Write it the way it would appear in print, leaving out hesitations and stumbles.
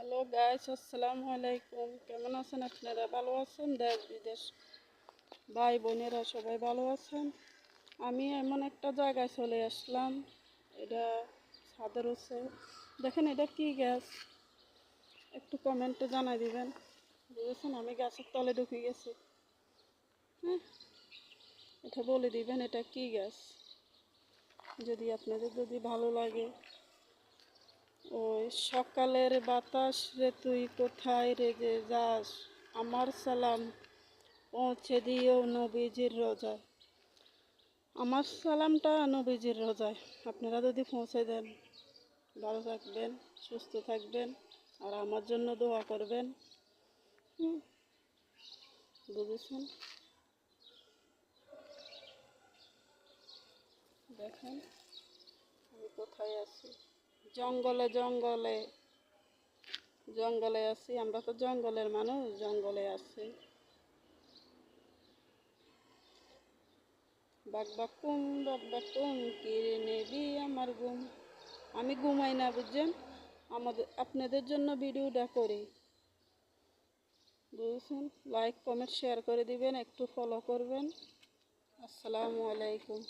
Hello guys, আসসালামু আলাইকুম। কেমন আছেন আপনারা? ভালো আছেন? দেশ বিদেশ ভাই বোনেরা সবাই ভালো আছেন? আমি এমন একটা জায়গায় চলে আসলাম। এটা ছাদের হচ্ছে, দেখেন এটা কি গাছ, একটু কমেন্টে জানাই দিবেন। বুঝেছেন, আমি গাছের তলে ঢুকে গেছি। হ্যাঁ, এটা বলে দিবেন এটা কি গাছ, যদি আপনাদের ভালো লাগে। ওই সকালের বাতাস রে তুই কোথায় রে যে যাস, আমার সালাম পৌঁছে দিও নবীজির রোজায়। আমার সালামটা নবীজির রোজায় আপনারা যদি পৌঁছে দেন, ভালো থাকবেন, সুস্থ থাকবেন, আর আমার জন্য দোয়া করবেন। বুঝেছেন? দেখেন আমি কোথায় আছি, জঙ্গলে জঙ্গলে জঙ্গলে আছি। আমরা তো জঙ্গলের মানুষ, জঙ্গলে আছি। বাকবাকুম বাকবাকুম কেড়ে নেবি আমার ঘুম। আমি ঘুমাই না, বুঝছেন? আপনাদের জন্য ভিডিওটা করি, বুঝছেন? লাইক কমেন্ট শেয়ার করে দিবেন, একটু ফলো করবেন। আসসালামু আলাইকুম।